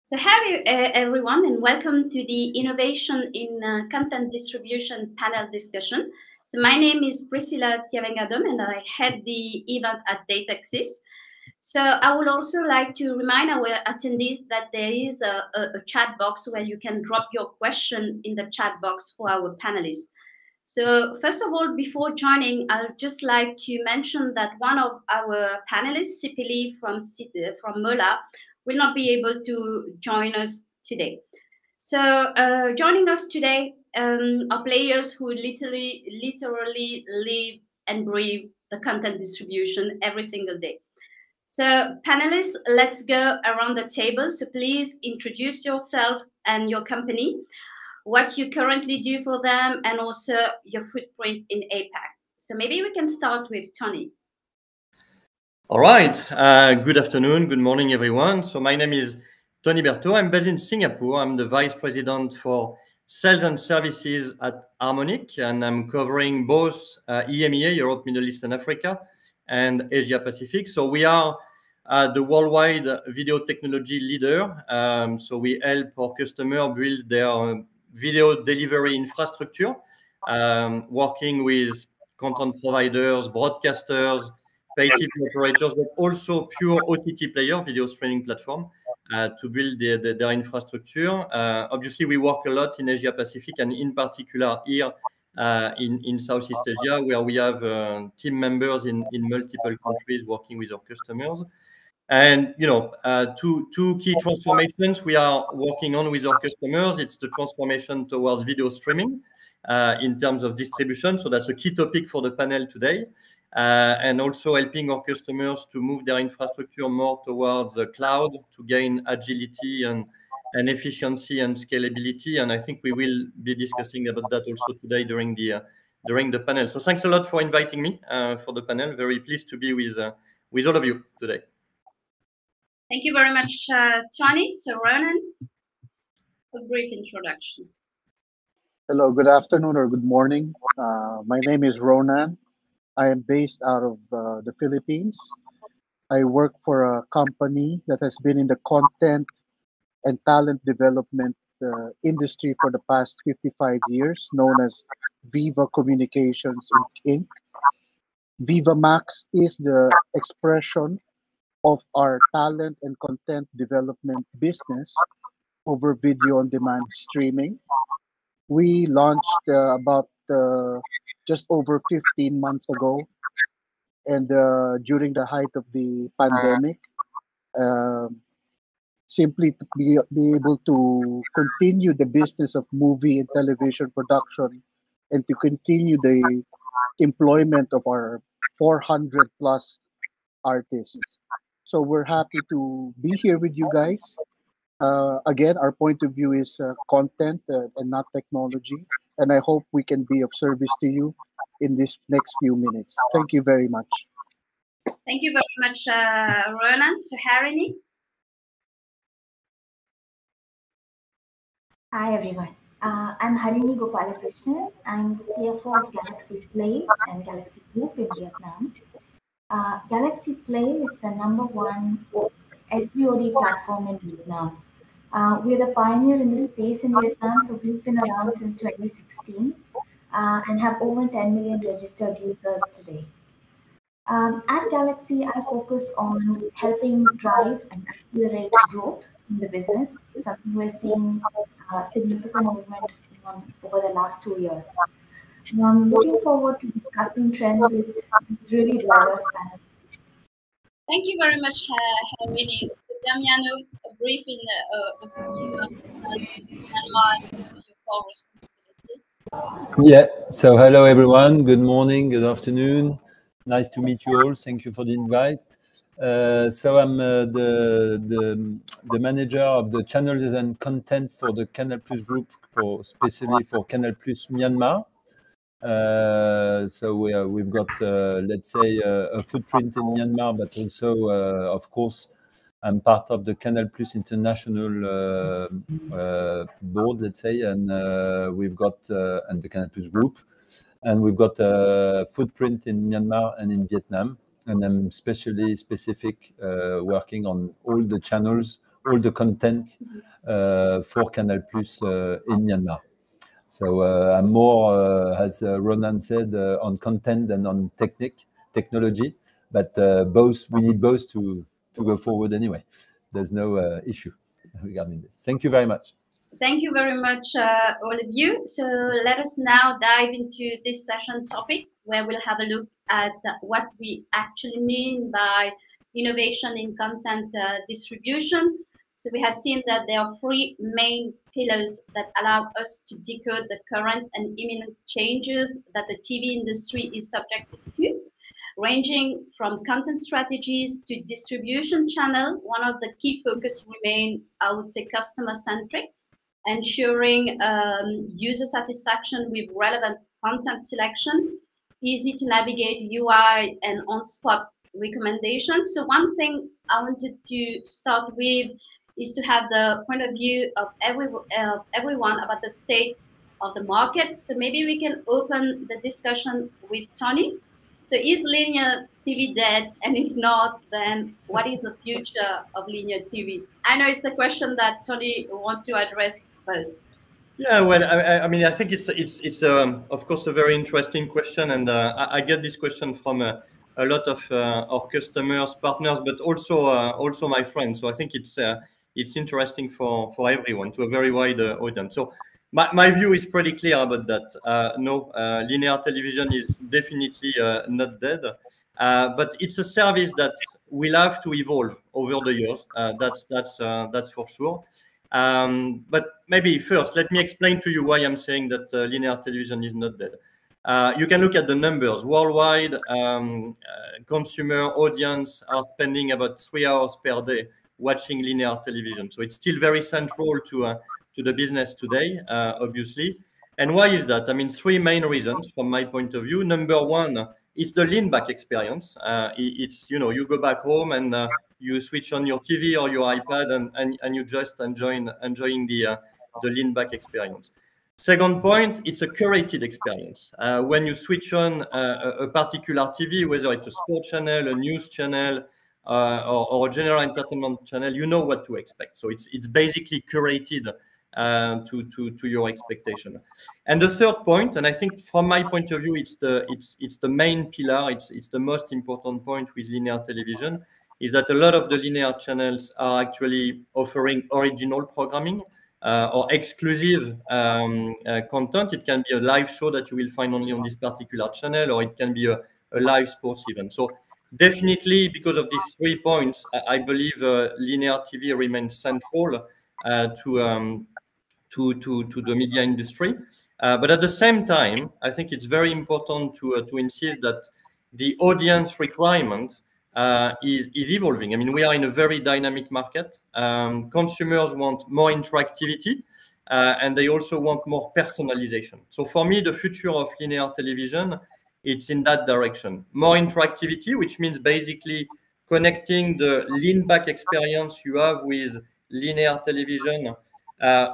So hi everyone, and welcome to the Innovation in Content Distribution panel discussion. So my name is Priscilla Tiavengadom, and I head the event at Dataxis. So I would also like to remind our attendees that there is a chat box where you can drop your question in the chat box for our panelists. So first of all, before joining, I'd just like to mention that one of our panelists, Sipili from Mola, will not be able to join us today. So joining us today are players who literally live and breathe the content distribution every single day. So panelists, let's go around the table. So please introduce yourself and your company, what you currently do for them, and also your footprint in APAC. So maybe we can start with Tony. All right. Good afternoon. Good morning, everyone. So my name is Tony Berthaud. I'm based in Singapore. I'm the Vice President for Sales and Services at Harmonic, and I'm covering both EMEA, Europe, Middle East, and Africa, and Asia Pacific. So we are the worldwide video technology leader. So we help our customers build their video delivery infrastructure, working with content providers, broadcasters, pay TV operators, but also pure OTT player, video streaming platform, to build their infrastructure. Obviously, we work a lot in Asia Pacific, and in particular here in Southeast Asia, where we have team members in multiple countries working with our customers. And two key transformations we are working on with our customers. It's the transformation towards video streaming in terms of distribution. So that's a key topic for the panel today. And also helping our customers to move their infrastructure more towards the cloud to gain agility and efficiency and scalability. And I think we will be discussing about that also today during the panel. So thanks a lot for inviting me for the panel. Very pleased to be with all of you today. Thank you very much, Tony. So Ronan, a brief introduction. Hello, good afternoon or good morning. My name is Ronan. I am based out of the Philippines. I work for a company that has been in the content and talent development industry for the past 55 years, known as Viva Communications Inc. Viva Max is the expression of our talent and content development business over video on demand streaming. We launched about just over 15 months ago, and during the height of the pandemic, simply to be able to continue the business of movie and television production and to continue the employment of our 400 plus artists. So we're happy to be here with you guys. Again, our point of view is content and not technology. And I hope we can be of service to you in this next few minutes. Thank you very much. Thank you very much, Ronan. So Harini. Hi, everyone. I'm Harini Gopalakrishnan. I'm the CFO of Galaxy Play and Galaxy Group in Vietnam. Galaxy Play is the #1 SVOD platform in Vietnam. We're the pioneer in this space in Vietnam, so we've been around since 2016 and have over 10 million registered users today. At Galaxy, I focus on helping drive and accelerate growth in the business, something we're seeing significant movement on over the last 2 years. I'm looking forward to discussing trends with this really diverse panel. Thank you very much, Harini. So Damiano, a brief overview of Myanmar and your core responsibility. Yeah, so hello everyone, good morning, good afternoon. Nice to meet you all. Thank you for the invite. So I'm the manager of the channels and content for the Canal Plus group, especially for Canal Plus Myanmar. So we've got, let's say, a footprint in Myanmar, but also, of course, I'm part of the Canal Plus International board, let's say, and we've got and the Canal Plus group, and we've got a footprint in Myanmar and in Vietnam. And I'm specific working on all the channels, all the content for Canal Plus in Myanmar. So I'm more, as Ronan said, on content than on technology, but we need both to go forward anyway. There's no issue regarding this. Thank you very much. Thank you very much, all of you. So let us now dive into this session topic, where we'll have a look at what we actually mean by innovation in content distribution. So we have seen that there are three main pillars that allow us to decode the current and imminent changes that the TV industry is subjected to, ranging from content strategies to distribution channel. One of the key focus remain, I would say, customer-centric, ensuring user satisfaction with relevant content selection, easy to navigate UI, and on-spot recommendations. So one thing I wanted to start with is to have the point of view of everyone about the state of the market. So maybe we can open the discussion with Tony. So is linear TV dead? And if not, then what is the future of linear TV? I know it's a question that Tony wants to address first. Yeah, well, I mean, I think it's of course a very interesting question, and I get this question from a lot of our customers, partners, but also my friends. So I think it's interesting for everyone, to a very wide audience. So my view is pretty clear about that. No, linear television is definitely not dead, but it's a service that will have to evolve over the years. That's for sure. But maybe first, let me explain to you why I'm saying that linear television is not dead. You can look at the numbers. Worldwide, consumer audience are spending about 3 hours per day watching linear television. So it's still very central to the business today, obviously. And why is that? I mean, three main reasons from my point of view. Number one, it's the lean back experience. It's, you know, you go back home and you switch on your TV or your iPad and you just enjoying the lean back experience. Second point, it's a curated experience. When you switch on a particular TV, whether it's a sports channel, a news channel, or a general entertainment channel, you know what to expect. So it's basically curated to your expectation. And the third point, and I think from my point of view, it's the main pillar. It's the most important point with linear television, is that a lot of the linear channels are actually offering original programming or exclusive content. It can be a live show that you will find only on this particular channel, or it can be a live sports event. So definitely, because of these 3 points, I believe linear TV remains central to the media industry. But at the same time, I think it's very important to insist that the audience requirement is evolving. I mean, we are in a very dynamic market. Consumers want more interactivity, and they also want more personalization. So for me, the future of linear television, it's in that direction. More interactivity, which means basically connecting the lean back experience you have with linear television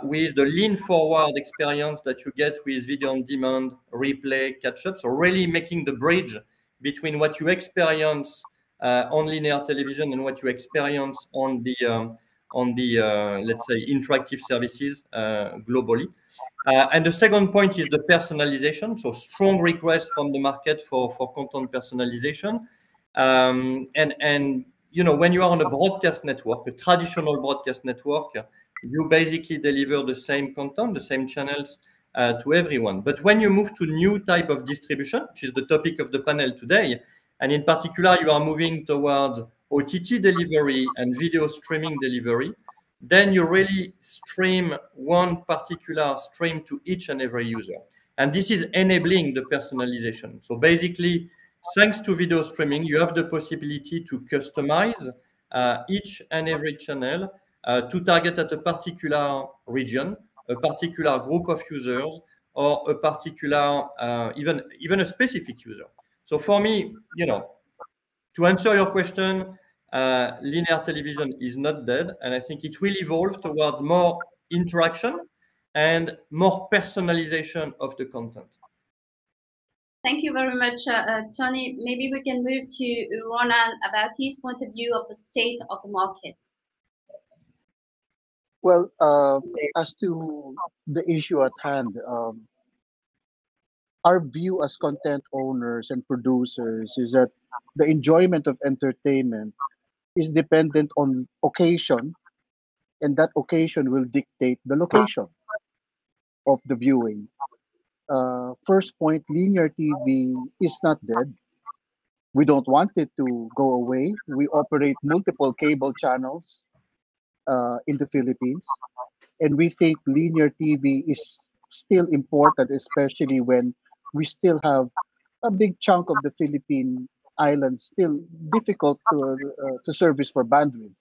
with the lean forward experience that you get with video on demand, replay, catch up. So really making the bridge between what you experience on linear television and what you experience on the let's say interactive services globally. And the second point is the personalization. So strong request from the market for content personalization. And you know, when you are on a broadcast network, a traditional broadcast network, you basically deliver the same content, the same channels to everyone. But when you move to new type of distribution, which is the topic of the panel today, and in particular, you are moving towards OTT delivery and video streaming delivery, then you really stream one particular stream to each and every user. And this is enabling the personalization. So basically, thanks to video streaming, you have the possibility to customize each and every channel to target at a particular region, a particular group of users, or a particular, even a specific user. So for me, you know, to answer your question, linear television is not dead, and I think it will evolve towards more interaction and more personalization of the content. Thank you very much, Tony. Maybe we can move to Ronan about his point of view of the state of the market. Well, as to the issue at hand, our view as content owners and producers is that the enjoyment of entertainment is dependent on occasion, and that occasion will dictate the location of the viewing. First point, linear TV is not dead. We don't want it to go away. We operate multiple cable channels in the Philippines, and we think linear TV is still important, especially when we still have a big chunk of the Philippine islands still difficult to service for bandwidth.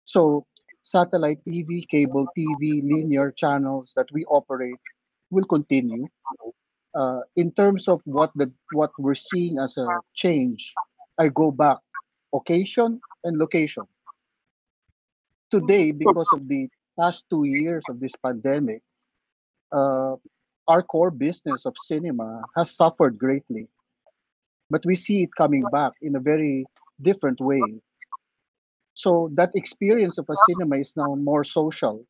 So satellite TV, cable TV, linear channels that we operate will continue. In terms of what we're seeing as a change, I go back occasion and location. Today, because of the past 2 years of this pandemic, uh, our core business of cinema has suffered greatly, but we see it coming back in a very different way. So that experience of a cinema is now more social,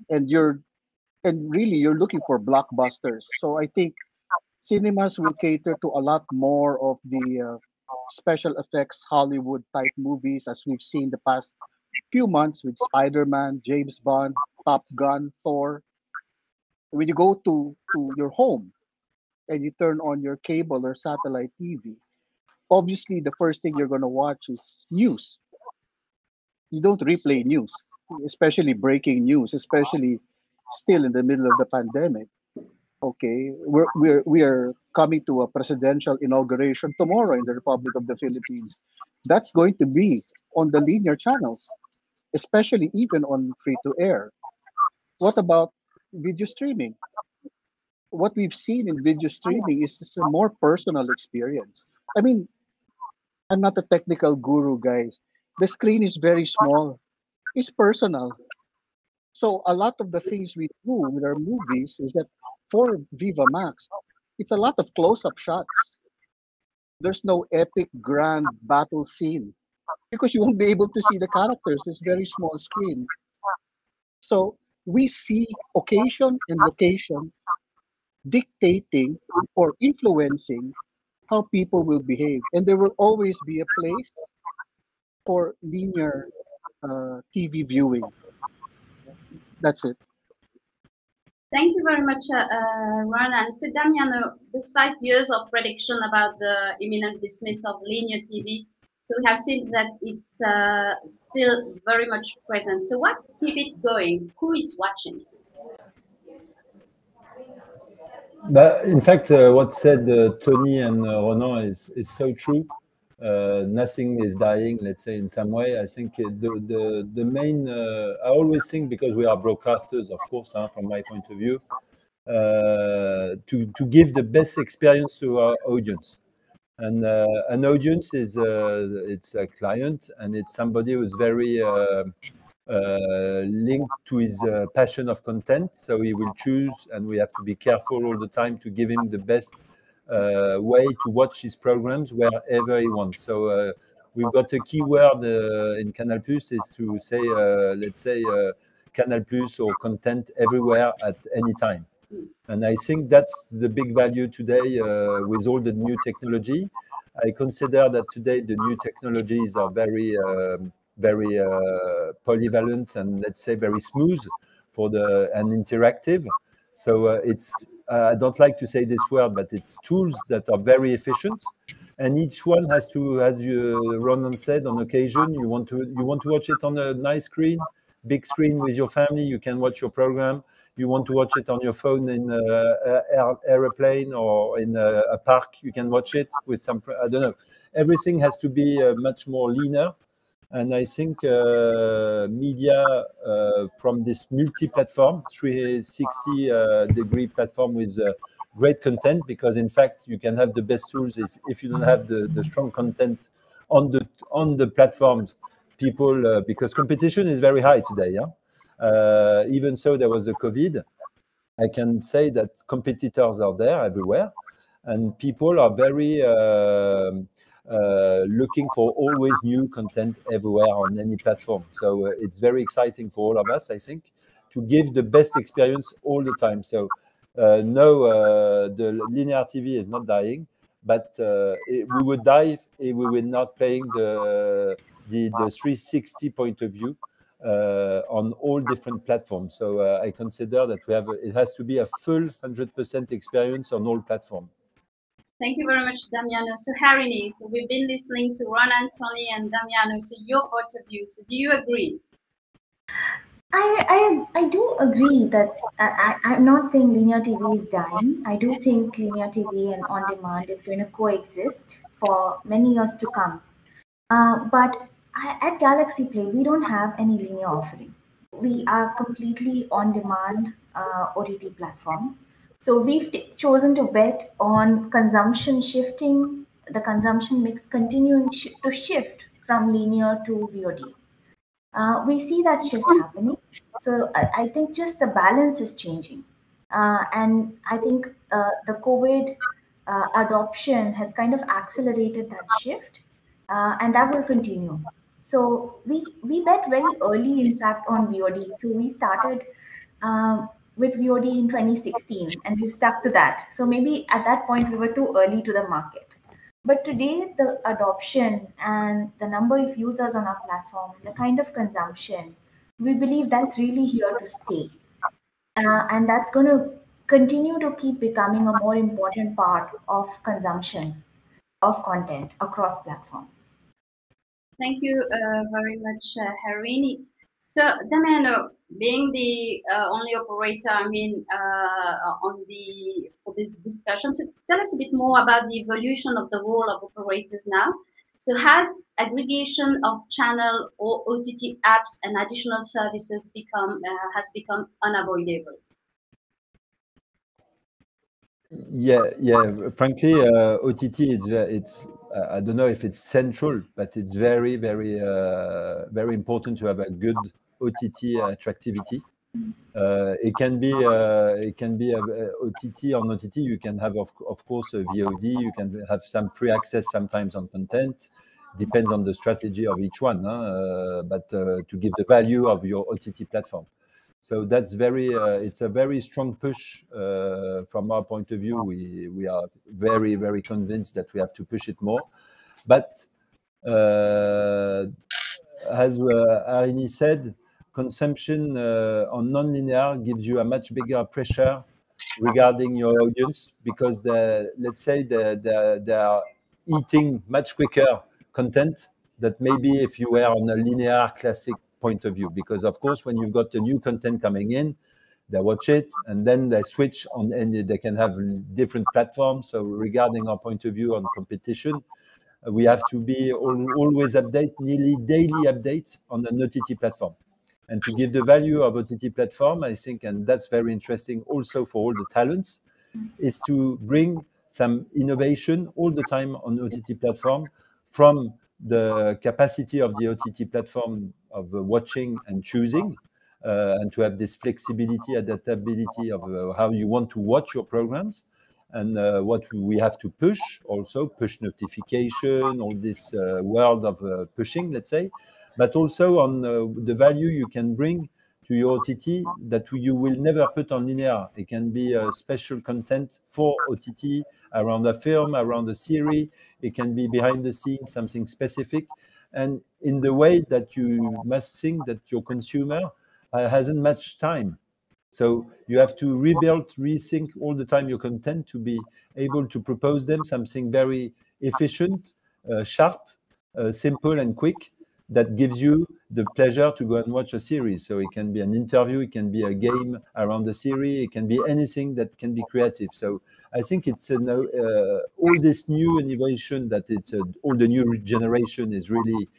and you're looking for blockbusters. So I think cinemas will cater to a lot more of the special effects Hollywood type movies as we've seen the past few months with Spider-Man, James Bond, Top Gun, Thor. When you go to your home and you turn on your cable or satellite TV, obviously the first thing you're going to watch is news. You don't replay news, especially breaking news, especially still in the middle of the pandemic. Okay, we are coming to a presidential inauguration tomorrow in the Republic of the Philippines. That's going to be on the linear channels, especially even on free to air. What about video streaming? What we've seen in video streaming is a more personal experience. I mean, I'm not a technical guru, guys. The screen is very small. It's personal. So a lot of the things we do with our movies is that for Viva Max, it's a lot of close-up shots. There's no epic grand battle scene because you won't be able to see the characters. It's very small screen. So we see occasion and location dictating or influencing how people will behave. And there will always be a place for linear TV viewing. That's it. Thank you very much, Ronan. So, Damiano, despite years of prediction about the imminent dismissal of linear TV, so we have seen that it's still very much present. So, what keep it going? Who is watching? But in fact, what said Tony and Ronan is so true. Nothing is dying, let's say, in some way. I think the main, I always think, because we are broadcasters, of course, from my point of view, to give the best experience to our audience. And an audience is it's a client, and it's somebody who's very linked to his passion of content. So he will choose, and we have to be careful all the time to give him the best way to watch his programs wherever he wants. So we've got a keyword in Canal Plus is to say, let's say, Canal Plus or content everywhere at any time. And I think that's the big value today with all the new technology. I consider that today the new technologies are very, very polyvalent and, let's say, very smooth and interactive. So it's, I don't like to say this word, but it's tools that are very efficient. And each one has to, as Ronan said, on occasion, you want to watch it on a nice screen, big screen with your family, you can watch your program. You want to watch it on your phone in an airplane or in a park, you can watch it with some, I don't know. Everything has to be much more leaner. And I think media from this multi-platform, 360-degree platform with great content, because in fact, you can have the best tools if you don't have the strong content on the platforms. People, because competition is very high today, yeah? Even so, there was a COVID. I can say that competitors are there everywhere, and people are very looking for always new content everywhere on any platform. So it's very exciting for all of us, I think, to give the best experience all the time. So no, the linear TV is not dying, but we would die if we were not playing the 360 point of view on all different platforms. So I consider that it has to be a full 100% experience on all platforms. Thank you very much, Damiano. So Harini, so we've been listening to Ronan, Tony, and Damiano. So your point of view. So do you agree? I do agree that I'm not saying linear TV is dying. I do think linear TV and on demand is going to coexist for many years to come. But at Galaxy Play, we don't have any linear offering. We are completely on demand OTT platform. So we've chosen to bet on consumption shifting, the consumption mix continuing to shift from linear to VOD. We see that shift happening. So I think just the balance is changing. And I think the COVID adoption has kind of accelerated that shift, and that will continue. So we bet very early, in fact, on VOD. So we started with VOD in 2016, and we've stuck to that. So maybe at that point we were too early to the market. But today, the adoption and the number of users on our platform and the kind of consumption, we believe that's really here to stay. And that's going to continue to keep becoming a more important part of consumption of content across platforms. Thank you very much, Harini. So, Damiano, being the only operator, for this discussion, so tell us a bit more about the evolution of the role of operators now. So, has aggregation of channel or OTT apps and additional services has become unavoidable? Yeah. Frankly, OTT it's I don't know if it's central, but it's very, very, very important to have a good OTT attractivity. It can be OTT. On OTT, you can have of course a VOD. You can have some free access sometimes on content. Depends on the strategy of each one, but to give the value of your OTT platform. So that's it's a very strong push from our point of view. We are very, very convinced that we have to push it more. But as Harini said, consumption on non-linear gives you a much bigger pressure regarding your audience, because let's say they are eating much quicker content that maybe if you were on a linear classic point of view, because of course when you've got the new content coming in, they watch it and then they switch on, and they can have different platforms. So regarding our point of view on competition, we have to be always nearly daily update on an OTT platform. And to give the value of OTT platform, I think, and that's very interesting also for all the talents, is to bring some innovation all the time on OTT platform, from the capacity of the OTT platform of watching and choosing, and to have this flexibility, adaptability of how you want to watch your programs, and what we have to push, also push notification, all this world of pushing, let's say, but also on the value you can bring to your OTT that you will never put on linear. It can be a special content for OTT around a film, around a series. It can be behind the scenes, something specific, and in the way that you must think that your consumer hasn't much time. So you have to rethink all the time your content to be able to propose them something very efficient, sharp, simple and quick, that gives you the pleasure to go and watch a series. So it can be an interview, it can be a game around the series, it can be anything that can be creative. So I think it's all this new innovation that all the new generation is really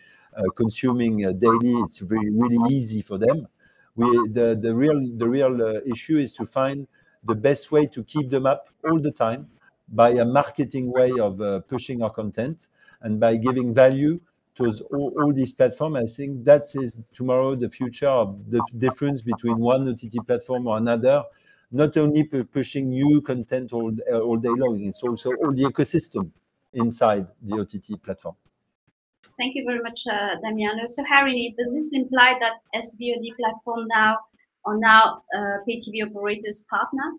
consuming daily. It's really easy for them. The real issue is to find the best way to keep them up all the time by a marketing way of pushing our content and by giving value to all these platforms. I think that is tomorrow the future of the difference between one OTT platform or another. Not only pushing new content all day long, it's also all the ecosystem inside the OTT platform. Thank you very much, Damiano. So, Harini, does this imply that SVOD platform now are now pay TV operators' partner?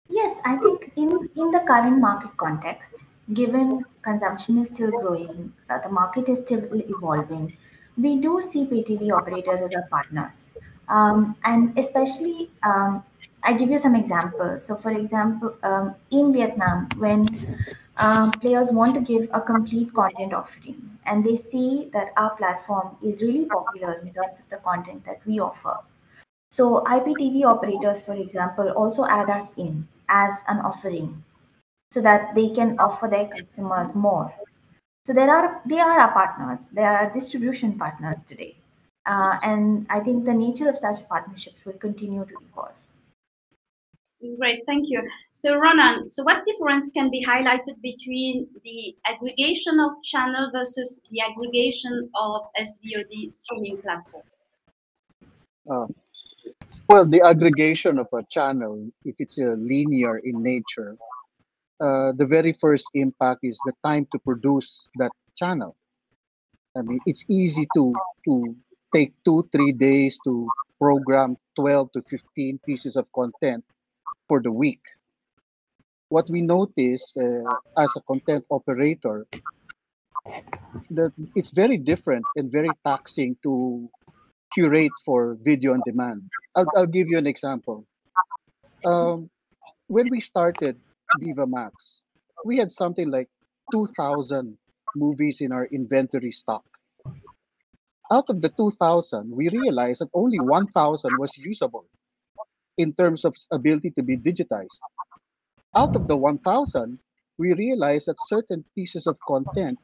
Yes, I think in the current market context, given consumption is still growing, the market is still evolving, we do see pay TV operators as our partners. And especially, I give you some examples. So, for example, in Vietnam, when players want to give a complete content offering and they see that our platform is really popular in terms of the content that we offer. So IPTV operators, for example, also add us in as an offering so that they can offer their customers more. So they are our partners. They are our distribution partners today. And I think the nature of such partnerships will continue to evolve. Great, thank you. So Ronan, so what difference can be highlighted between the aggregation of channel versus the aggregation of SVOD streaming platform? Well, the aggregation of a channel, if it's linear in nature, the very first impact is the time to produce that channel. I mean, it's easy to take 2-3 days to program 12 to 15 pieces of content for the week. What we notice as a content operator, that it's very different and very taxing to curate for video on demand. I'll give you an example. When we started Viva Max, we had something like 2,000 movies in our inventory stock. Out of the 2,000, we realized that only 1,000 was usable in terms of ability to be digitized. Out of the 1,000, we realized that certain pieces of content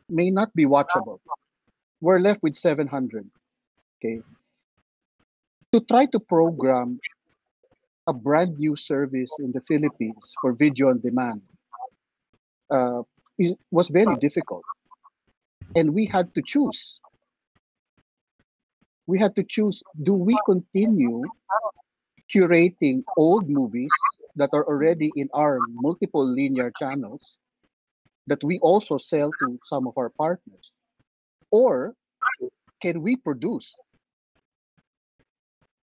may not be watchable. We're left with 700. Okay. To try to program a brand new service in the Philippines for video on demand was very difficult. And we had to choose. We had to choose, do we continue curating old movies that are already in our multiple linear channels that we also sell to some of our partners? Or can we produce?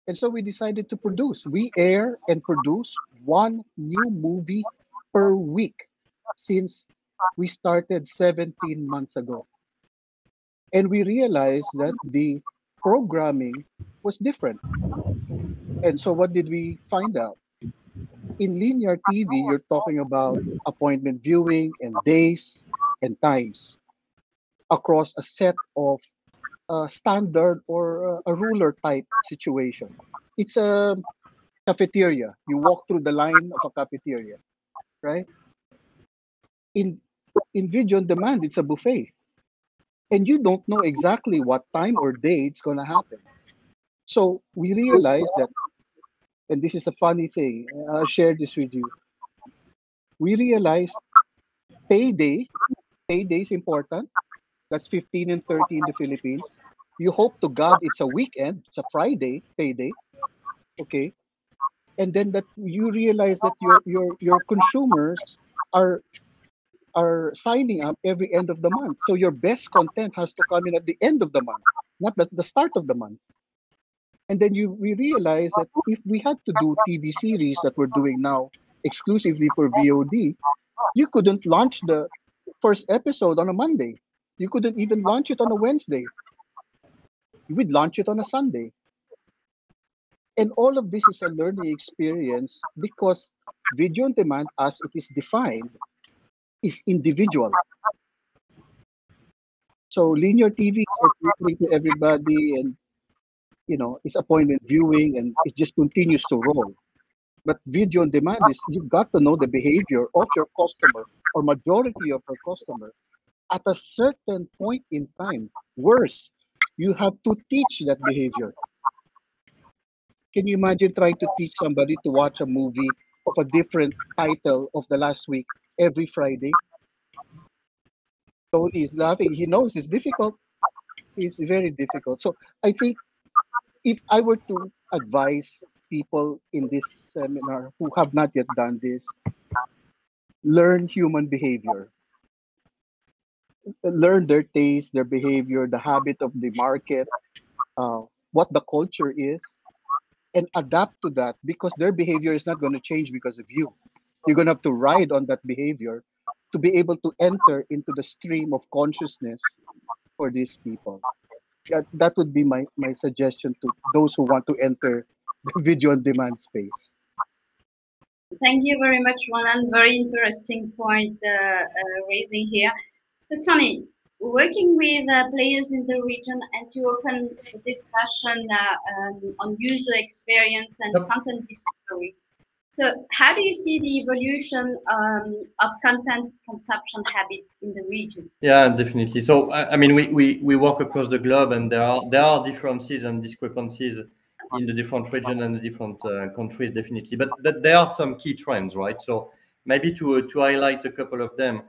And so we decided to produce. We air and produce one new movie per week since we started 17 months ago. And we realized that the programming was different. And so what did we find out? In linear TV, you're talking about appointment viewing and days and times across a set of standard or a ruler type situation. It's a cafeteria. You walk through the line of a cafeteria, right? In video on demand, it's a buffet. And you don't know exactly what time or day it's going to happen. So we realized that, and this is a funny thing, I'll share this with you. We realized payday is important. That's 15 and 30 in the Philippines. You hope to God it's a weekend, it's a Friday, payday. Okay. And then that you realize that your consumers are signing up every end of the month. So your best content has to come in at the end of the month, not at the start of the month. And then we realize that if we had to do TV series that we're doing now exclusively for VOD, you couldn't launch the first episode on a Monday. You couldn't even launch it on a Wednesday. You would launch it on a Sunday. And all of this is a learning experience because video on demand, as it is defined, is individual. So linear TV is catering to everybody, and it's appointment viewing, and it just continues to roll. But video on demand is you've got to know the behavior of your customer or majority of your customer at a certain point in time. Worse, you have to teach that behavior. Can you imagine trying to teach somebody to watch a movie of a different title of the last week every Friday? So he's laughing. He knows it's difficult. It's very difficult. So I think if I were to advise people in this seminar who have not yet done this, learn human behavior, learn their taste, their behavior, the habit of the market, what the culture is, and adapt to that because their behavior is not going to change because of you. You're going to have to ride on that behavior to be able to enter into the stream of consciousness for these people. That would be my suggestion to those who want to enter the video on demand space. Thank you very much, Ronan. Very interesting point raising here. So, Tony, working with players in the region and to open the discussion on user experience and Yep. content discovery. So, how do you see the evolution of content consumption habit in the region? Yeah, definitely. So, I mean, we work across the globe, and there are differences and discrepancies in the different regions and the different countries, definitely. But there are some key trends, right? So, maybe to highlight a couple of them.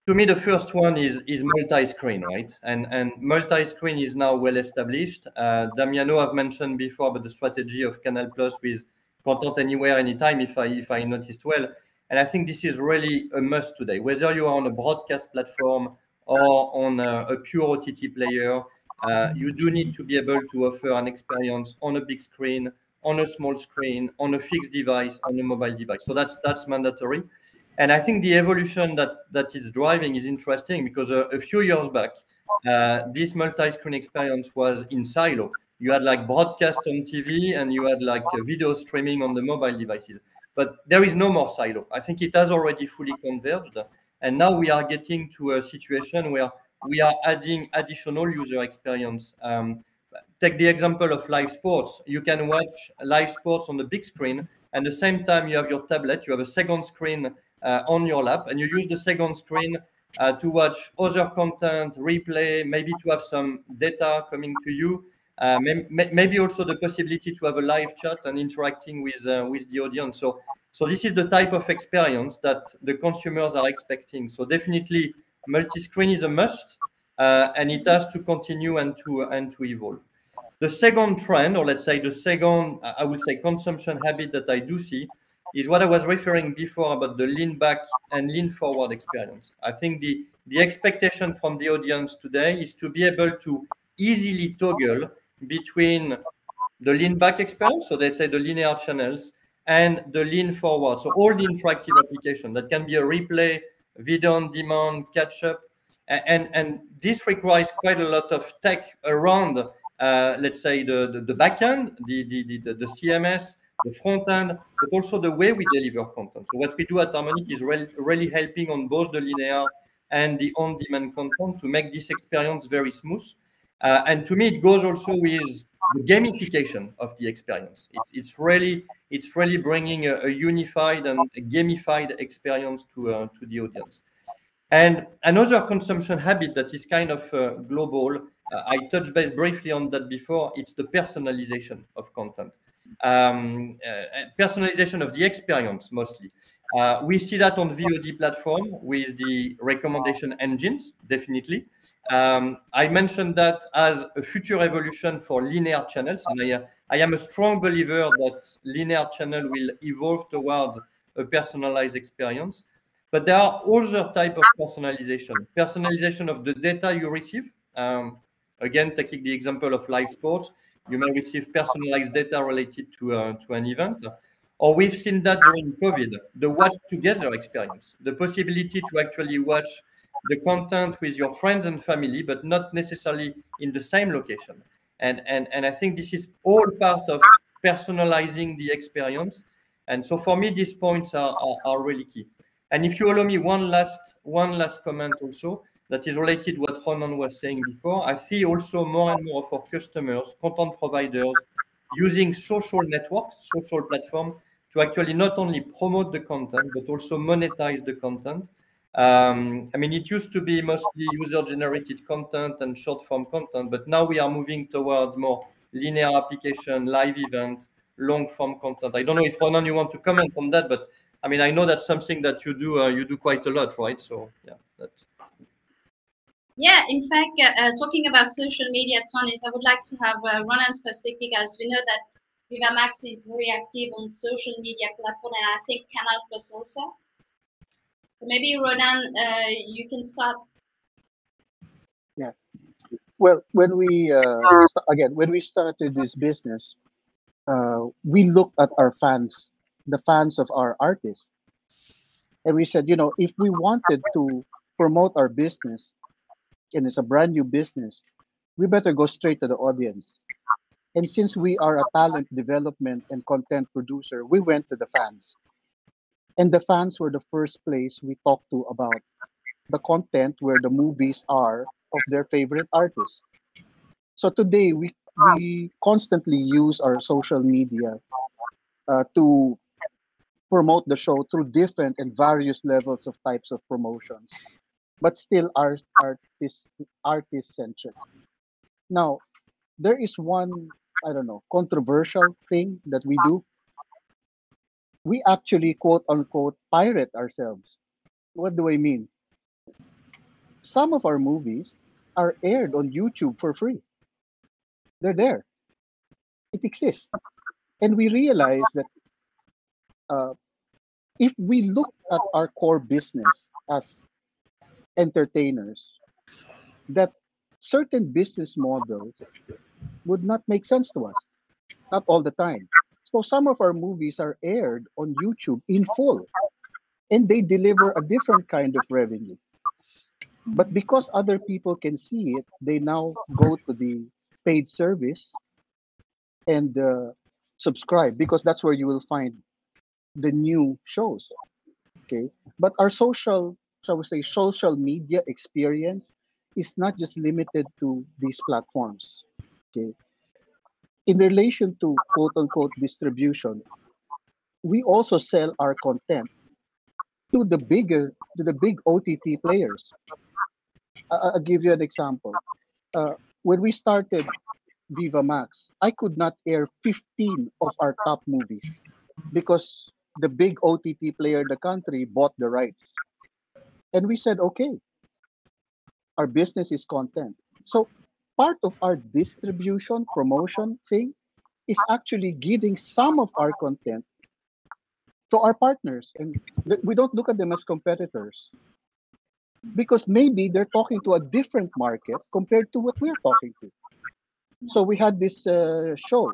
To me, the first one is multi-screen, right? And multi-screen is now well established. Damiano, I've mentioned before about the strategy of Canal Plus with content anywhere, anytime, if I noticed well. And I think this is really a must today. Whether you are on a broadcast platform or on a pure OTT player, you do need to be able to offer an experience on a big screen, on a small screen, on a fixed device, on a mobile device. So that's mandatory. And I think the evolution that it's driving is interesting because a few years back, this multi-screen experience was in silo. You had like broadcast on TV and you had like video streaming on the mobile devices. But there is no more silo. I think it has already fully converged. And now we are getting to a situation where we are adding additional user experience. Take the example of live sports. You can watch live sports on the big screen, and at the same time you have your tablet, you have a second screen on your lap, and you use the second screen to watch other content, replay, maybe to have some data coming to you, maybe also the possibility to have a live chat and interacting with the audience. So this is the type of experience that the consumers are expecting. So definitely multi-screen is a must, and it has to continue and to evolve. The second trend, or let's say the second, I would say, consumption habit that I do see is what I was referring before about the lean back and lean forward experience. I think the expectation from the audience today is to be able to easily toggle between the lean back experience, so let's say the linear channels, and the lean forward. So all the interactive application that can be a replay, video on demand, catch up, and this requires quite a lot of tech around, let's say the back end, the CMS, the front end, but also the way we deliver content. So what we do at Harmonic is really helping on both the linear and the on-demand content to make this experience very smooth. And to me, it goes also with the gamification of the experience. It's really bringing a unified and a gamified experience to the audience. And another consumption habit that is kind of global, I touched base briefly on that before, it's the personalization of content. Personalization of the experience mostly. We see that on VOD platform with the recommendation engines, definitely. I mentioned that as a future evolution for linear channels, and I am a strong believer that linear channel will evolve towards a personalized experience. But there are other type of personalization. Personalization of the data you receive. Again, taking the example of live sports, you may receive personalized data related to an event. Or we've seen that during COVID, the watch together experience, the possibility to actually watch the content with your friends and family, but not necessarily in the same location. And I think this is all part of personalizing the experience. And so for me, these points are really key. And if you allow me one last comment also that is related to what Ronan was saying before, I see also more and more of our customers, content providers, using social networks, social platforms to actually not only promote the content, but also monetize the content. I mean, it used to be mostly user-generated content and short-form content, but now we are moving towards more linear application, live event, long-form content. I don't know if Ronan, you want to comment on that, but I mean, I know that's something that you do quite a lot, right? So yeah, that's. Yeah, in fact, talking about social media, Tony, I would like to have Ronan's perspective, as we know that Viva Max is very active on social media platform, and I think Canal Plus also. So maybe Ronan, you can start. Yeah. Well, when we when we started this business, we looked at our fans, the fans of our artists, and we said, if we wanted to promote our business, and it's a brand new business, we better go straight to the audience. And since we are a talent development and content producer, we went to the fans. And the fans were the first place we talked to about the content where the movies are of their favorite artists. So today we constantly use our social media to promote the show through different and various levels of types of promotions, but still artist centric. Now, there is one, I don't know, controversial thing that we do. We actually quote unquote pirate ourselves. What do I mean? Some of our movies are aired on YouTube for free. They're there. It exists. And we realize that uh, if we look at our core business as entertainers, that certain business models would not make sense to us, not all the time. So some of our movies are aired on YouTube in full, and they deliver a different kind of revenue. But because other people can see it, they now go to the paid service and subscribe, because that's where you will find the new shows. Okay, but our shall we say, social media experience is not just limited to these platforms. Okay, in relation to quote unquote distribution, we also sell our content to the big OTT players. I'll give you an example. When we started Viva Max, I could not air 15 of our top movies because the big OTT player in the country bought the rights. And we said, okay, our business is content. So part of our distribution promotion thing is actually giving some of our content to our partners. And we don't look at them as competitors, because maybe they're talking to a different market compared to what we're talking to. So we had this show.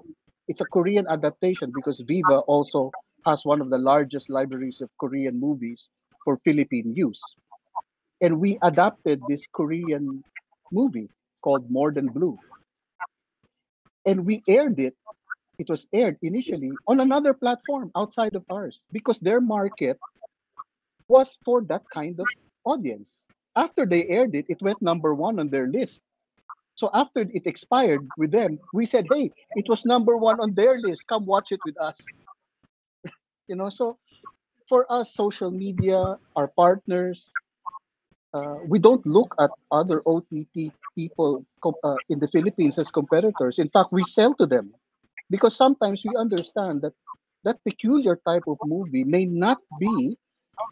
It's a Korean adaptation because Viva also has one of the largest libraries of Korean movies for Philippine use. And we adapted this Korean movie called More Than Blue. And we aired it. It was aired initially on another platform outside of ours because their market was for that kind of audience. After they aired it, it went #1 on their list. So after it expired with them, we said, hey, it was #1 on their list. Come watch it with us. So for us, social media, our partners, we don't look at other OTT people in the Philippines as competitors. In fact, we sell to them because sometimes we understand that that peculiar type of movie may not be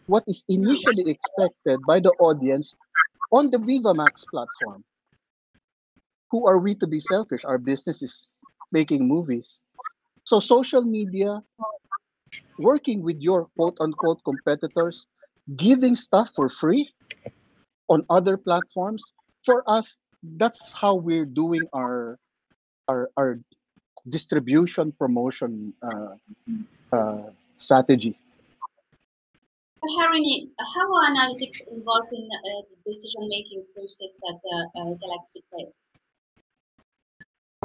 what is initially expected by the audience on the Viva Max platform. Who are we to be selfish? Our business is making movies. So social media, working with your quote unquote competitors, giving stuff for free on other platforms, for us, that's how we're doing our distribution promotion strategy. Harini, how are analytics involved in the decision-making process at Galaxy Play?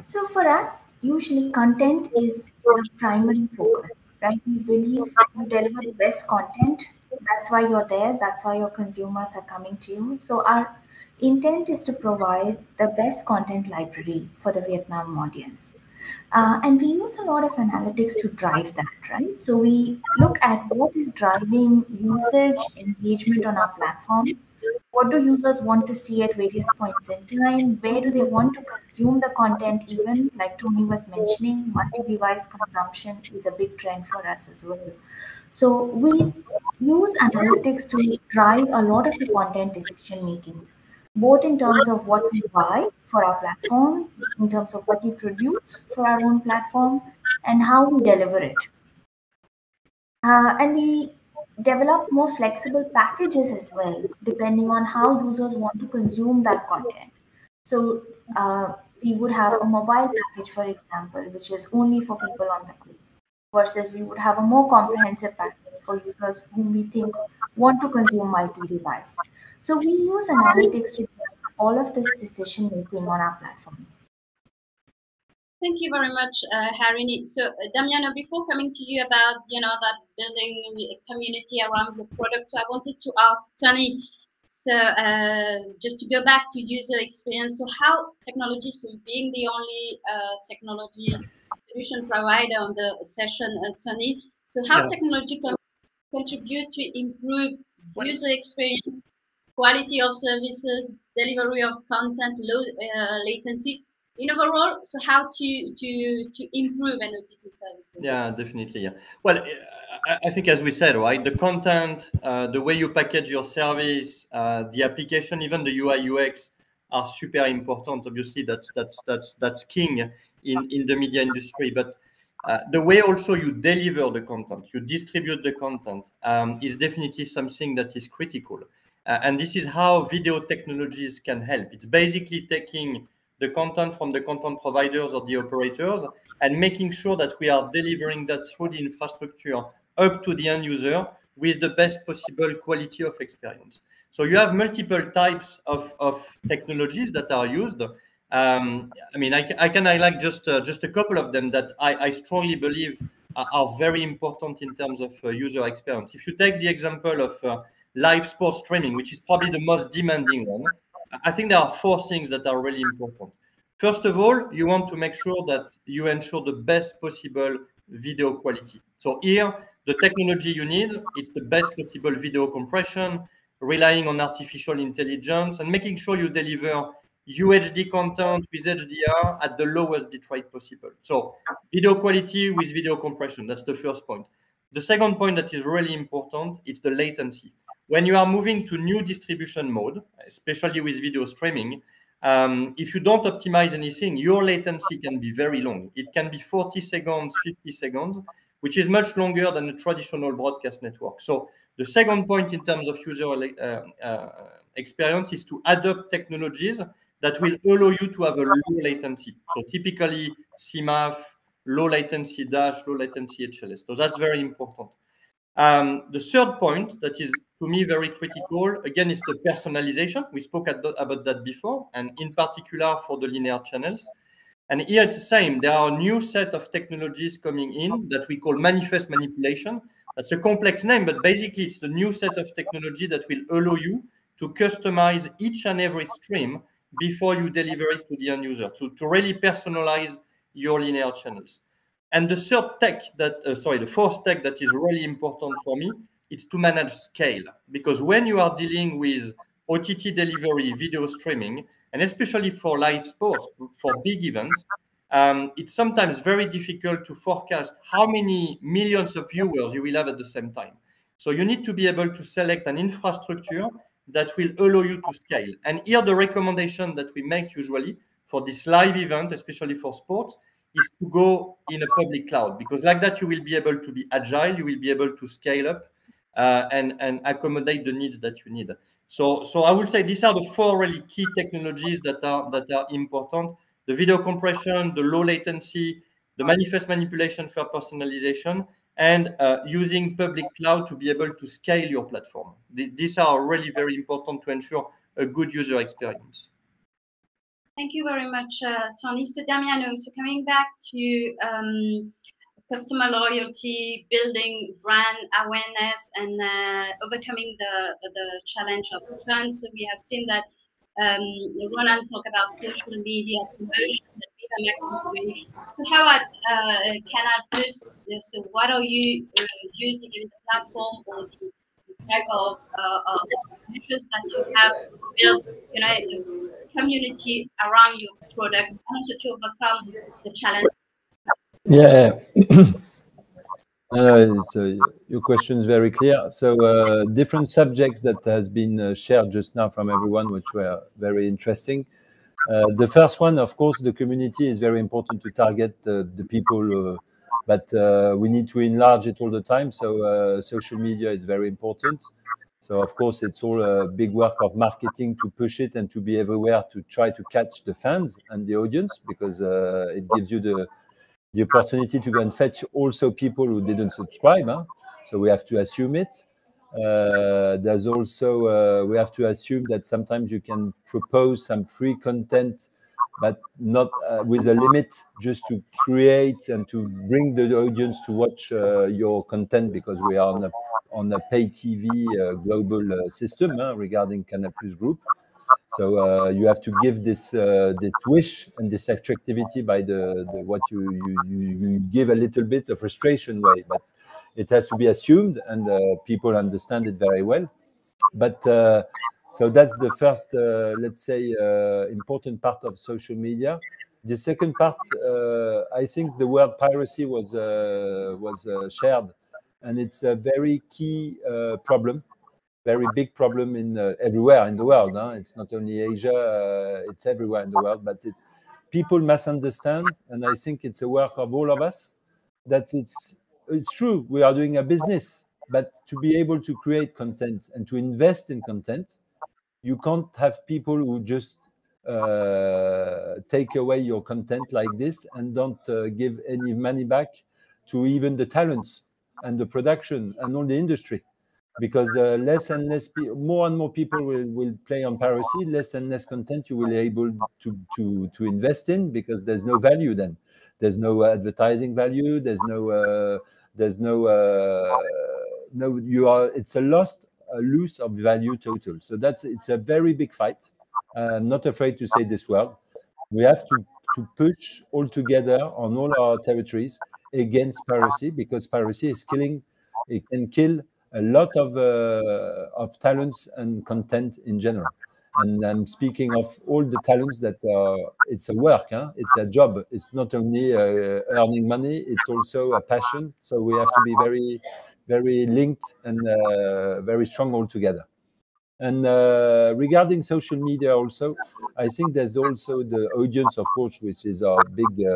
So for us, usually content is the primary focus, right? We believe you deliver the best content. That's why you're there. That's why your consumers are coming to you. So our intent is to provide the best content library for the Vietnam audience. And we use a lot of analytics to drive that, right? So we look at what is driving usage, engagement on our platform. What do users want to see at various points in time? Where do they want to consume the content? Even like Tony was mentioning, multi-device consumption is a big trend for us as well. So we use analytics to drive a lot of the content decision making, both in terms of what we buy for our platform, in terms of what we produce for our own platform, and how we deliver it. And we develop more flexible packages as well, depending on how users want to consume that content. So we would have a mobile package, for example, which is only for people on the go, versus we would have a more comprehensive package for users whom we think want to consume multi-device. So we use analytics to drive all of this decision making on our platform. Thank you very much, Harini. So, Damiano, before coming to you about that building a community around the product, so I wanted to ask Tony. So, just to go back to user experience, so how technology, so being the only technology solution provider on the session, Tony. So, how technology can contribute to improve user experience, quality of services, delivery of content, low latency in overall? So how to improve NOTT services? Yeah, definitely. Yeah. Well, I think as we said, right, the content, the way you package your service, the application, even the UI UX are super important. Obviously, that's king in the media industry. But the way also you deliver the content, you distribute the content, is definitely something that is critical. And this is how video technologies can help. It's basically taking the content from the content providers or the operators and making sure that we are delivering that through the infrastructure up to the end user with the best possible quality of experience. So you have multiple types of technologies that are used. I mean, I can highlight just a couple of them that I strongly believe are very important in terms of user experience. If you take the example of live sports streaming, which is probably the most demanding one, I think there are four things that are really important. First of all, you want to make sure that you ensure the best possible video quality. So here, the technology you need, it's the best possible video compression, relying on artificial intelligence and making sure you deliver UHD content with HDR at the lowest bitrate possible. So video quality with video compression, that's the first point. The second point that is really important, it's the latency. When you are moving to new distribution mode, especially with video streaming, if you don't optimize anything, your latency can be very long. It can be 40 seconds, 50 seconds, which is much longer than a traditional broadcast network. So the second point in terms of user experience is to adopt technologies that will allow you to have a low latency. So typically CMAF, low latency dash, low latency HLS. So that's very important. The third point that is to me very critical, again, is the personalization. We spoke about that before, and in particular for the linear channels. And here it's the same. There are a new set of technologies coming in that we call manifest manipulation. That's a complex name, but basically it's the new set of technology that will allow you to customize each and every stream before you deliver it to the end user, to really personalize your linear channels. And the third tech the fourth tech that is really important for me, it's to manage scale. Because when you are dealing with OTT delivery, video streaming, and especially for live sports, for big events, it's sometimes very difficult to forecast how many millions of viewers you will have at the same time. So you need to be able to select an infrastructure that will allow you to scale. And here the recommendation that we make usually for this live event, especially for sports, is to go in a public cloud, because like that you will be able to be agile, you will be able to scale up and accommodate the needs that you need. So I would say these are the four really key technologies that are important: the video compression, the low latency, the manifest manipulation for personalization, and using public cloud to be able to scale your platform. These are really very important to ensure a good user experience. Thank you very much, Tony. So Damiano, so coming back to customer loyalty, building brand awareness, and overcoming the challenge of trend. So we have seen that Ronan talk about social media promotion that Viva Max is doing. So how at Canal Plus, so what are you using in the platform or the type of interest that you have built, community around your product and also to overcome the challenge? Yeah. Your question is very clear. So different subjects that has been shared just now from everyone, which were very interesting. The first one, of course, the community is very important to target the people but we need to enlarge it all the time. So social media is very important. So of course, it's all a big work of marketing to push it and to be everywhere to try to catch the fans and the audience, because it gives you the opportunity to go and fetch also people who didn't subscribe. Huh? So we have to assume it. There's also, we have to assume that sometimes you can propose some free content, but not with a limit, just to create and to bring the audience to watch your content, because we are on a pay TV global system regarding Canal Plus Group. So you have to give this wish and this attractivity by the what you give a little bit of frustration way, but it has to be assumed, and people understand it very well. But so that's the first, let's say, important part of social media. The second part, I think the word piracy was shared, and it's a very key problem, very big problem in everywhere in the world. Huh? It's not only Asia, it's everywhere in the world. But people must understand, and I think it's a work of all of us, that it's true, we are doing a business, but to be able to create content and to invest in content, you can't have people who just take away your content like this and don't give any money back to even the talents and the production and all the industry, because less and less, more and more people will play on piracy, less and less content you will be able to invest in, because there's no value then. There's no advertising value. There's no it's a loss of value total. So it's a very big fight. I'm not afraid to say this word. We have to push all together on all our territories against piracy, because piracy is killing. It can kill a lot of talents and content in general. And I'm speaking of all the talents that it's a work, huh? It's a job. It's not only earning money, it's also a passion. So we have to be very, very linked and very strong all together. And regarding social media also, I think there's also the audience, of course, which is our big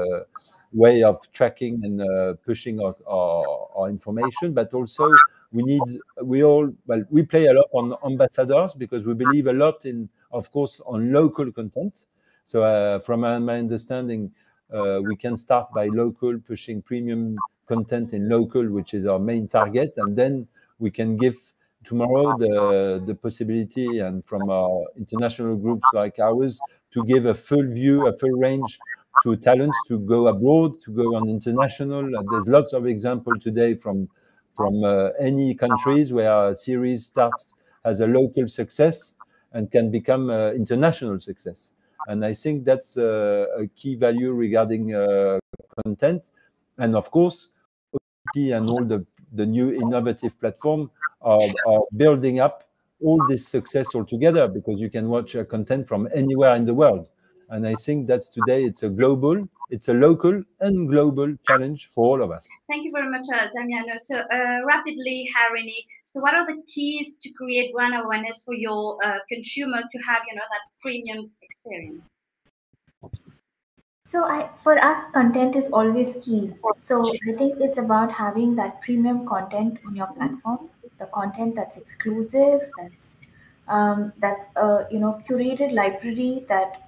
way of tracking and pushing our information. But also we play a lot on ambassadors, because we believe a lot in, of course, on local content. So from my understanding, we can start by local, pushing premium content in local, which is our main target. And then we can give tomorrow the possibility, and from our international groups like ours, to give a full view, a full range to talents to go abroad, to go on international. There's lots of examples today from any countries where a series starts as a local success and can become international success. And I think that's a key value regarding content. And of course, OTT and all the new innovative platform are building up all this success all together, because you can watch content from anywhere in the world. And I think that's today, it's a local and global challenge for all of us. Thank you very much, Damiano. So rapidly, Harini, so what are the keys to create brand awareness for your consumer to have, that premium experience? So for us, content is always key. So I think it's about having that premium content on your platform, the content that's exclusive, that's a curated library that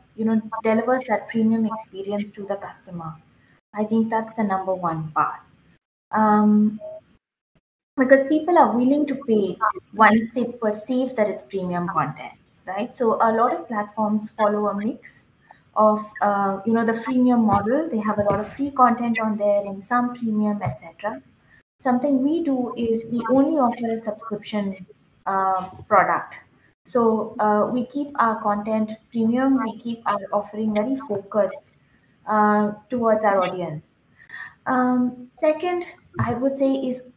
delivers that premium experience to the customer. I think that's the number one part. Because people are willing to pay once they perceive that it's premium content, right? So a lot of platforms follow a mix of the freemium model. They have a lot of free content on there and some premium, etc. Something we do is we only offer a subscription product. So we keep our content premium. We keep our offering very focused towards our audience. Second, I would say, is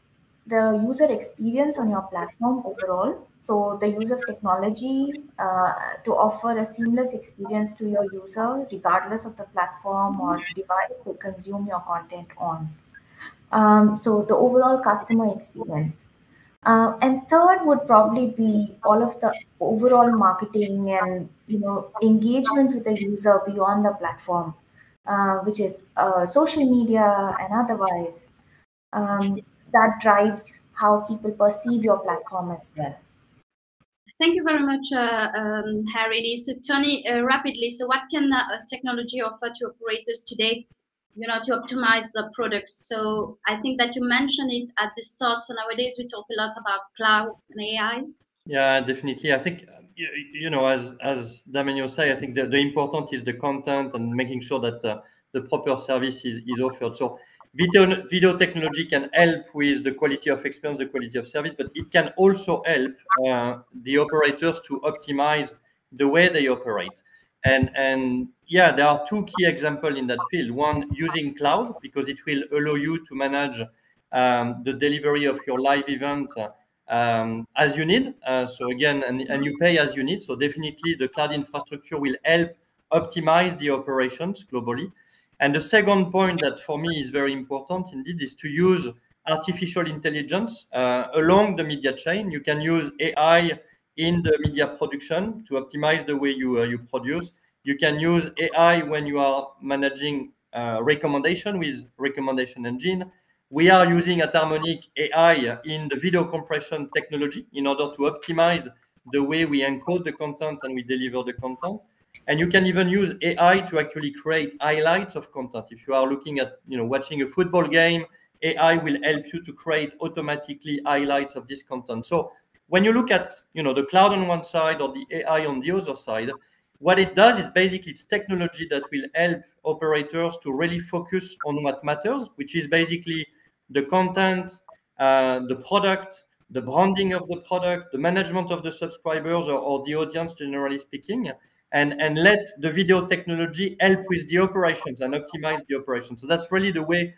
the user experience on your platform overall. So the use of technology to offer a seamless experience to your user, regardless of the platform or device to consume your content on. So the overall customer experience. And third would probably be all of the overall marketing and engagement with the user beyond the platform. which is social media and otherwise, that drives how people perceive your platform as well. Thank you very much, Harry. So Tony, rapidly, so what can technology offer to operators today, to optimize the products? So I think that you mentioned it at the start. So nowadays we talk a lot about cloud and AI. Yeah, definitely. I think, as Damien say, I think the important is the content and making sure that the proper service is offered. So video technology can help with the quality of experience, the quality of service, but it can also help the operators to optimize the way they operate. And yeah, there are two key examples in that field. One, using cloud, because it will allow you to manage the delivery of your live event as you need. So again, and you pay as you need. So definitely the cloud infrastructure will help optimize the operations globally. And the second point that for me is very important indeed is to use artificial intelligence along the media chain. You can use AI in the media production to optimize the way you produce. You can use AI when you are managing recommendation with recommendation engine. We are using at Harmonic AI in the video compression technology in order to optimize the way we encode the content and we deliver the content. And you can even use AI to actually create highlights of content. If you are looking at, watching a football game, AI will help you to create automatically highlights of this content. So when you look at, the cloud on one side or the AI on the other side, what it does is basically it's technology that will help operators to really focus on what matters, which is basically the content, the product, the branding of the product, the management of the subscribers or the audience, generally speaking, and let the video technology help with the operations and optimize the operations. So that's really the way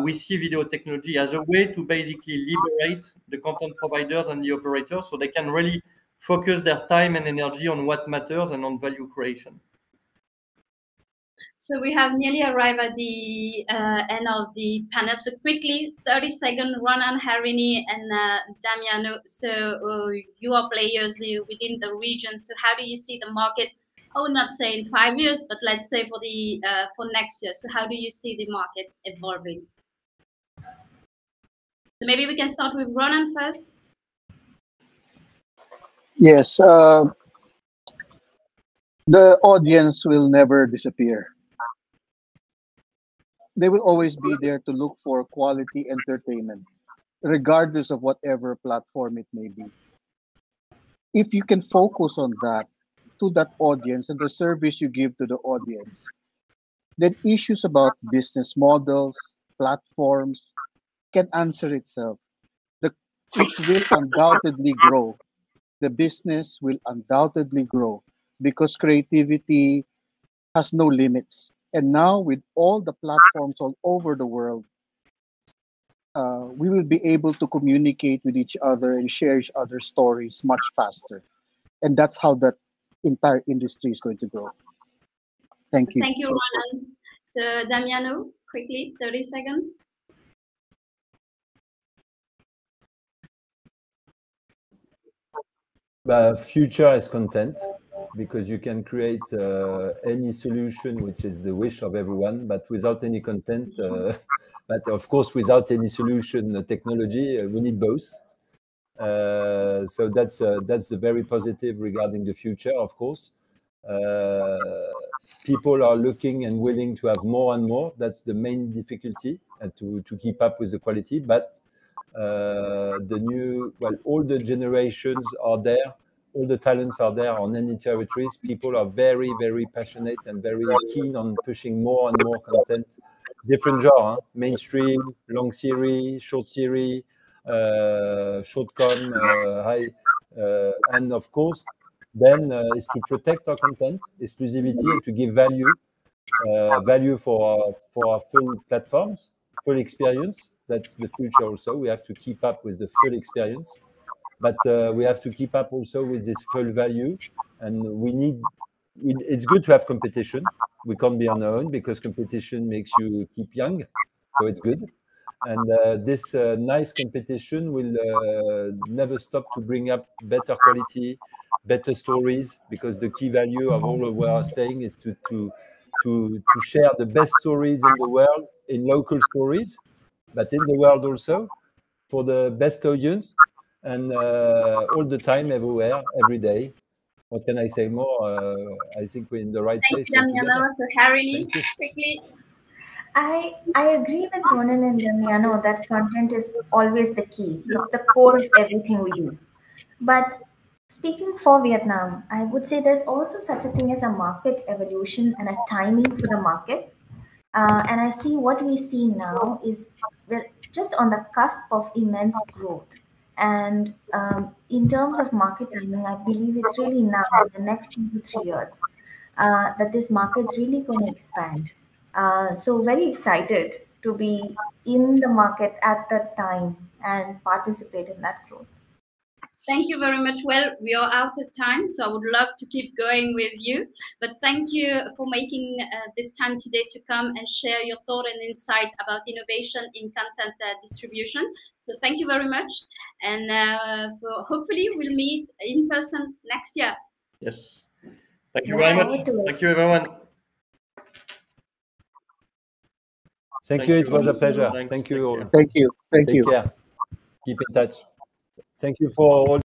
we see video technology as a way to basically liberate the content providers and the operators so they can really focus their time and energy on what matters and on value creation. So we have nearly arrived at the end of the panel. So quickly, 30 seconds, Ronan, Harini, and Damiano. So you are players within the region. So how do you see the market? I would not say in 5 years, but let's say for next year. So how do you see the market evolving? So maybe we can start with Ronan first. Yes, the audience will never disappear. They will always be there to look for quality entertainment, regardless of whatever platform it may be. If you can focus on that, to that audience and the service you give to the audience, then issues about business models, platforms can answer itself. It will undoubtedly grow. The business will undoubtedly grow because creativity has no limits. And now, with all the platforms all over the world, we will be able to communicate with each other and share each other's stories much faster. And that's how that entire industry is going to grow. Thank you. Thank you, Ronan. So, Damiano, quickly, 30 seconds. Future is content, because you can create any solution which is the wish of everyone, but without any content. But of course, without any solution technology, we need both. So that's the very positive regarding the future. Of course, people are looking and willing to have more and more. That's the main difficulty, to keep up with the quality. But all the generations are there. All the talents are there on any territories. People are very, very passionate and very keen on pushing more and more content, different genre, mainstream, long series, short series, shortcom, high, and of course, then is to protect our content, exclusivity, and to give value for our full platforms, full experience. That's the future also. We have to keep up with the full experience, but we have to keep up also with this full value. And it's good to have competition. We can't be on our own because competition makes you keep young. So it's good. And this nice competition will never stop to bring up better quality, better stories, because the key value of all we are saying is to to share the best stories in the world, in local stories, but in the world also, for the best audience, and all the time, everywhere, every day. What can I say more? I think we're in the right place. Thank you, Damiano. So, Harini, quickly. I agree with Ronan and Damiano that content is always the key. It's the core of everything we do. But speaking for Vietnam, I would say there's also such a thing as a market evolution and a timing for the market. And I see what we see now is we're just on the cusp of immense growth. And in terms of market timing, I believe it's really now, in the next 2 to 3 years, that this market is really going to expand. So very excited to be in the market at that time and participate in that growth. Thank you very much. Well, we are out of time, so I would love to keep going with you. But thank you for making this time today to come and share your thought and insight about innovation in content distribution. So thank you very much. And hopefully we'll meet in person next year. Yes. Thank you very much. Thank you, everyone. Thank you. It was a pleasure. Thank you all. Thank you. Thank you. Take care. Keep in touch. Thank you for all.